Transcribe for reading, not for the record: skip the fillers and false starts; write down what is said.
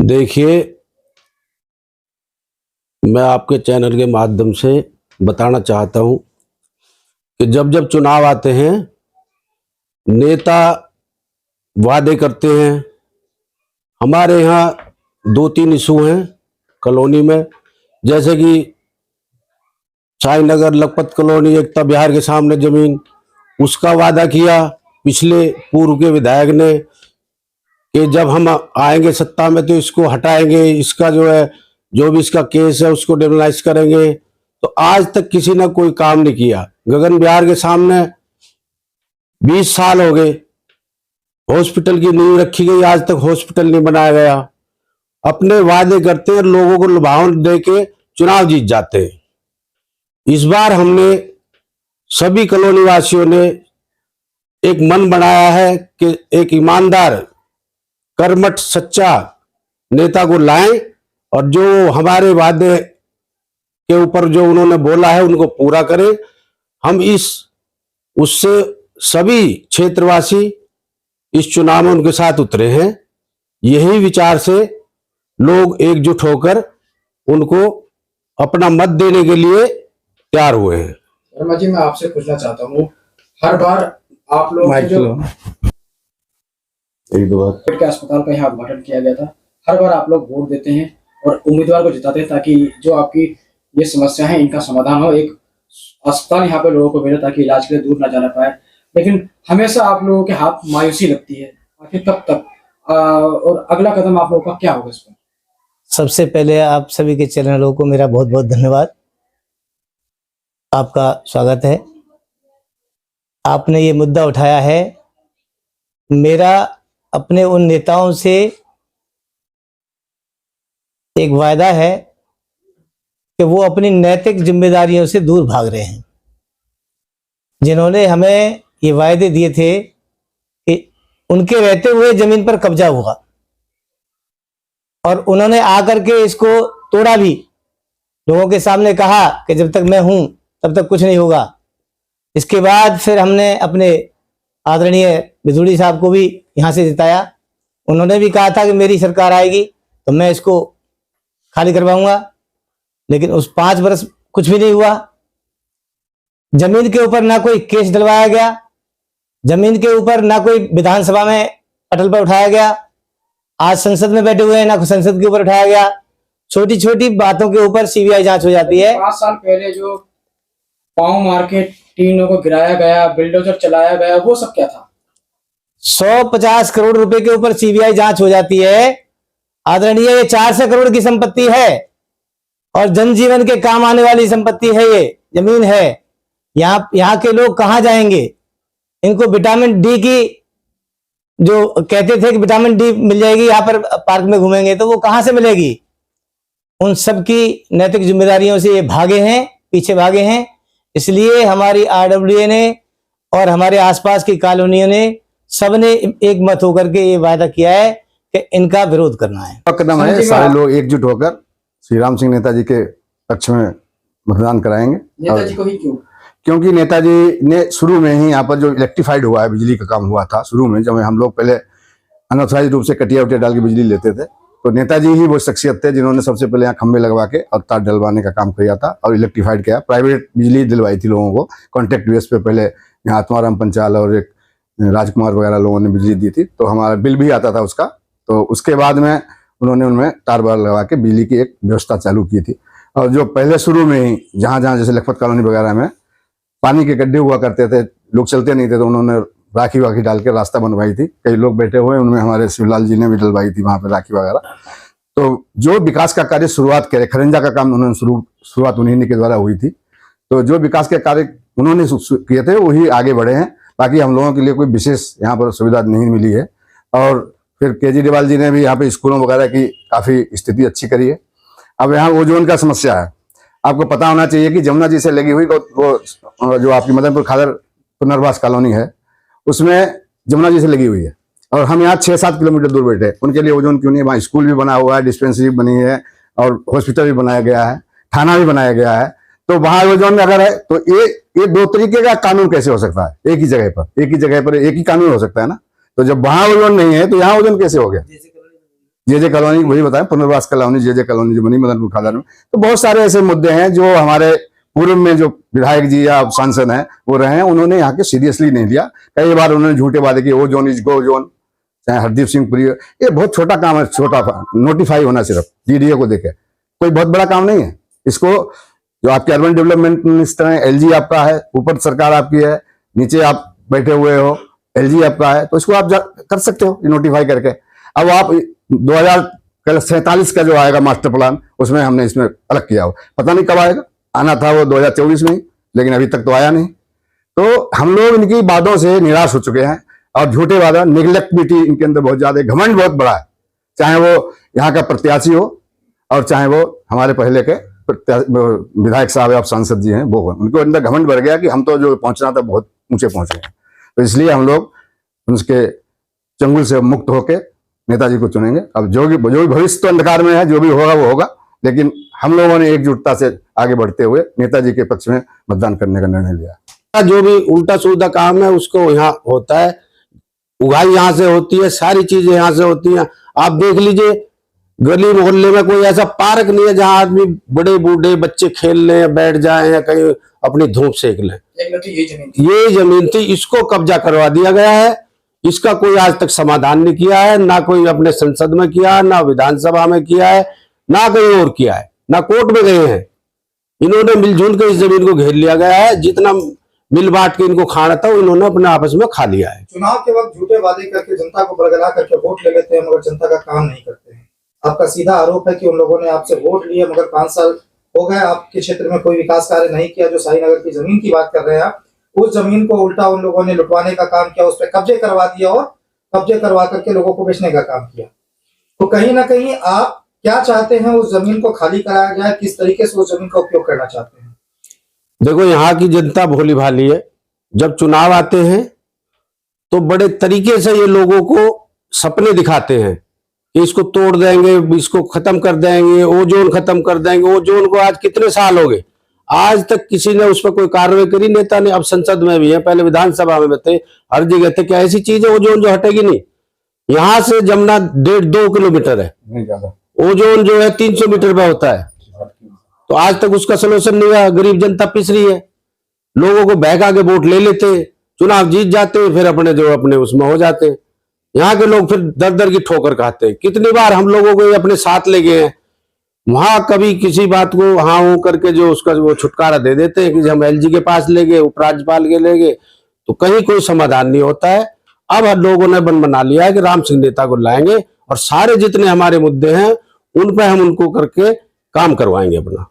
देखिए, मैं आपके चैनल के माध्यम से बताना चाहता हूं कि जब जब चुनाव आते हैं, नेता वादे करते हैं। हमारे यहाँ 2-3 इशू हैं कॉलोनी में, जैसे कि साई नगर लखपत कॉलोनी एकता विहार के सामने जमीन, उसका वादा किया पिछले पूर्व के विधायक ने कि जब हम आएंगे सत्ता में तो इसको हटाएंगे, इसका जो भी इसका केस है उसको डिमोलाइज करेंगे। तो आज तक किसी ने कोई काम नहीं किया। गगन विहार के सामने 20 साल हो गए, हॉस्पिटल की नींव रखी गई, आज तक हॉस्पिटल नहीं बनाया गया। अपने वादे करते हैं, लोगों को लुभावन दे के चुनाव जीत जाते हैं। इस बार हमने सभी कॉलोनी वासियों ने एक मन बनाया है कि एक ईमानदार कर्मठ सच्चा नेता को लाएं और जो हमारे वादे के ऊपर जो उन्होंने बोला है उनको पूरा करें। हम उससे सभी क्षेत्रवासी इस चुनाव में उनके साथ उतरे हैं। यही विचार से लोग एकजुट होकर उनको अपना मत देने के लिए तैयार हुए हैं। वर्मा जी, मैं आपसे पूछना चाहता हूँ, हर बार आप लोग के अस्पताल का यहाँ उद्घाटन किया गया था, हर बार आप लोग वोट देते हैं और उम्मीदवार को जिताते हैं ताकि जो आपकी ये समस्या है इनका समाधान हो, एक अस्पताल यहाँ पे लोगों को मिले ताकि इलाज के लिए दूर ना जाना पाए। लेकिन हमेशा आप लोगों के हाथ मायूसी लगती है, आखिर कब तक और अगला कदम आप लोगों का क्या होगा इस पर? सबसे पहले आप सभी के चैनलों को मेरा बहुत बहुत धन्यवाद, आपका स्वागत है। आपने ये मुद्दा उठाया है। मेरा अपने उन नेताओं से एक वायदा है कि वो अपनी नैतिक जिम्मेदारियों से दूर भाग रहे हैं। जिन्होंने हमें ये वायदे दिए थे कि उनके रहते हुए जमीन पर कब्जा होगा और उन्होंने आकर के इसको तोड़ा भी। लोगों के सामने कहा कि जब तक मैं हूं तब तक कुछ नहीं होगा। इसके बाद फिर हमने अपने आदरणीय बिधूड़ी साहब को भी यहाँ से जिताया। उन्होंने भी कहा था कि मेरी सरकार आएगी तो मैं इसको खाली करवाऊंगा, लेकिन उस 5 वर्ष कुछ भी नहीं हुआ। जमीन के ऊपर ना कोई केस डलवाया गया, जमीन के ऊपर ना कोई विधानसभा में पटल पर उठाया गया। आज संसद में बैठे हुए हैं, ना संसद के ऊपर उठाया गया। छोटी छोटी बातों के ऊपर सीबीआई जांच हो जाती है। 5 साल पहले जो पांव मार के टीनों को गिराया गया, बिल्डोजर चलाया गया, वो सब क्या था? 150 करोड़ रुपए के ऊपर सीबीआई जांच हो जाती है। आदरणीय, ये 400 करोड़ की संपत्ति है और जनजीवन के काम आने वाली संपत्ति है। ये जमीन है, यहाँ के लोग कहाँ जाएंगे? इनको विटामिन डी की, जो कहते थे कि विटामिन डी मिल जाएगी यहाँ पर पार्क में घूमेंगे, तो वो कहाँ से मिलेगी? उन सब की नैतिक जिम्मेदारियों से ये भागे हैं, पीछे भागे हैं। इसलिए हमारी आरडब्ल्यूए ने और हमारे आसपास की कॉलोनियों ने सबने एक मत होकर के ये वायदा किया है कि इनका विरोध करना है। कदम है, सारे लोग एकजुट होकर श्री राम सिंह नेताजी के पक्ष में मतदान कराएंगे। नेताजी को ही क्यों? क्योंकि नेताजी ने शुरू में ही यहाँ पर जो इलेक्ट्रीफाइड हुआ है, बिजली का काम हुआ था शुरू में, जब हम लोग पहले अनऑथराइज्ड रूप से कटिया उटिया डाल के बिजली लेते थे, तो नेताजी ही वो शख्सियत थे जिन्होंने सबसे पहले यहाँ खंभे लगवा के और तार डलवाने का काम किया था और इलेक्ट्रीफाइड किया। प्राइवेट बिजली दिलवाई थी लोगों को कॉन्ट्रैक्ट बेस पे। पहले यहाँ आत्माराम पंचाल और एक राजकुमार वगैरह लोगों ने बिजली दी थी, तो हमारा बिल भी आता था उसका। तो उसके बाद में उन्होंने उनमें तार बार लगा के बिजली की एक व्यवस्था चालू की थी। और जो पहले शुरू में ही जहाँ जहाँ जैसे लखपत कॉलोनी वगैरह में पानी के गड्ढे हुआ करते थे, लोग चलते नहीं थे, तो उन्होंने राखी वाखी डाल के रास्ता बनवाई थी। कई लोग बैठे हुए, उनमें हमारे शिवलाल जी ने भी डलवाई थी वहां पे राखी वगैरह। तो जो विकास का कार्य शुरुआत करे, खरंजा का काम उन्होंने शुरुआत उन्हीं के द्वारा हुई थी। तो जो विकास के कार्य उन्होंने किए थे वही आगे बढ़े हैं। बाकी हम लोगों के लिए कोई विशेष यहाँ पर सुविधा नहीं मिली है। और फिर केजरीवाल जी ने भी यहाँ पे स्कूलों वगैरह की काफी स्थिति अच्छी करी है। अब यहाँ ओजोन का समस्या है, आपको पता होना चाहिए कि जमुना जी से लगी हुई वो जो आपकी मदनपुर खादर पुनर्वास कॉलोनी है, उसमें जमुना जी से लगी हुई है और हम यहाँ 6-7 किलोमीटर दूर बैठे। उनके लिए ओजोन क्यों नहीं है? वहाँ स्कूल भी बना हुआ है, डिस्पेंसरी बनी है और हॉस्पिटल भी बनाया गया है, थाना भी बनाया गया है। तो वहाँ ओजोन में अगर है तो ये 2 तरीके का कानून कैसे हो सकता है? एक ही जगह पर एक ही कानून हो सकता है ना। तो जब वहाँ ओजोन नहीं है तो यहाँ ओजोन कैसे हो गया? जे कॉलोनी वही बताएं, पुनर्वास कॉलोनी जे कॉलोनी जो बनी मदनपुर खादर में। तो बहुत सारे ऐसे मुद्दे हैं जो हमारे पूर्व में जो विधायक जी या सांसद हैं वो रहे हैं, उन्होंने यहाँ के सीरियसली नहीं लिया। कई बार उन्होंने झूठे वादे किए, ओ जोन इज गो जोन, चाहे हरदीप सिंह पुरी, ये बहुत छोटा काम है, छोटा नोटिफाई होना सिर्फ डीडीए को देखे, कोई बहुत बड़ा काम नहीं है। इसको जो आपके अर्बन डेवलपमेंट मिनिस्टर हैं, एलजी आपका है, ऊपर सरकार आपकी है, नीचे आप बैठे हुए हो, एलजी आपका है, तो इसको आप कर सकते हो नोटिफाई करके। अब आप 2047 का जो आएगा मास्टर प्लान, उसमें हमने इसमें अलग किया हो, पता नहीं कब आएगा, आना था वो 2024 में ही, लेकिन अभी तक तो आया नहीं। तो हम लोग इनकी बातों से निराश हो चुके हैं और झूठे वादा, निगलेक्टिविटी इनके अंदर बहुत ज्यादा, घमंड बहुत बड़ा है, चाहे वो यहाँ का प्रत्याशी हो और चाहे वो हमारे पहले के विधायक साहब या सांसद जी हैं वो हो, उनको अंदर घमंड बढ़ गया कि हम तो जो पहुंचना था बहुत ऊंचे पहुंच गए। तो इसलिए हम लोग उसके चंगुल से मुक्त होके नेताजी को चुनेंगे। अब जो भी भविष्य तो अंधकार में है, जो भी होगा वो होगा, लेकिन हम लोगों ने एकजुटता से आगे बढ़ते हुए नेताजी के पक्ष में मतदान करने का निर्णय लिया। जो भी उल्टा सीधा काम है उसको यहाँ होता है, उगाई यहाँ से होती है, सारी चीजें यहाँ से होती हैं। आप देख लीजिए गली मोहल्ले में कोई ऐसा पार्क नहीं है जहाँ आदमी बड़े बूढ़े बच्चे खेल लें या बैठ जाएं या कहीं अपनी धूप सेक लें। ये जमीन थी, इसको कब्जा करवा दिया गया है। इसका कोई आज तक समाधान नहीं किया है, ना कोई अपने संसद में किया है, ना विधानसभा में किया है, ना कहीं और किया है, ना कोर्ट में गए हैं। इन्होंने मिलजुल कर इस जमीन को घेर लिया गया है, जितना मिल बांट के इनको खाना था इन्होंने अपने आपस में खा लिया है। चुनाव के वक्त झूठे वादे करके जनता को बरगला करके वोट ले लेते हैं, मगर जनता का काम नहीं करते हैं। आपका सीधा आरोप है कि उन लोगों ने आपसे वोट लिए, मगर 5 साल हो गए आपके क्षेत्र में कोई विकास कार्य नहीं किया। जो साईनगर की जमीन की बात कर रहे हैं आप, उस जमीन को उल्टा उन लोगों ने लुटवाने का काम किया, उस पर कब्जे करवा दिया और कब्जे करवा करके लोगों को बेचने का काम किया। तो कहीं ना कहीं आप क्या चाहते हैं, उस जमीन को खाली कराया जाए, किस तरीके से उस जमीन का उपयोग करना चाहते हैं? देखो यहाँ की जनता भोली भाली है, जब चुनाव आते हैं तो बड़े तरीके से ये लोगों को सपने दिखाते हैं कि इसको तोड़ देंगे, इसको खत्म कर देंगे, ओजोन खत्म कर देंगे। ओजोन को आज कितने साल हो गए, आज तक किसी ने उस पर कोई कार्रवाई करी नेता ने। अब संसद में भी है, पहले विधानसभा में थे, हर जगह थे। क्या ऐसी चीज है ओजोन जो हटेगी नहीं? यहाँ से जमुना 1.5-2 किलोमीटर है, ओजोन जो है 300 मीटर पे होता है। तो आज तक उसका सोल्यूशन नहीं है। गरीब जनता पिस रही है, लोगों को बहका के वोट ले लेते, चुनाव जीत जाते, फिर अपने उसमें हो जाते। यहाँ के लोग फिर दर दर की ठोकर खाते। कितनी बार हम लोगों को अपने साथ ले गए हैं, वहां कभी किसी बात को हाँ वो करके जो उसका वो छुटकारा दे देते हैं कि हम एलजी के पास ले गए, उपराज्यपाल के ले गए, तो कहीं कोई समाधान नहीं होता है। अब हर लोगों ने बन बना लिया है कि राम सिंह नेता को लाएंगे और सारे जितने हमारे मुद्दे हैं उन पर हम उनको करके काम करवाएंगे अपना।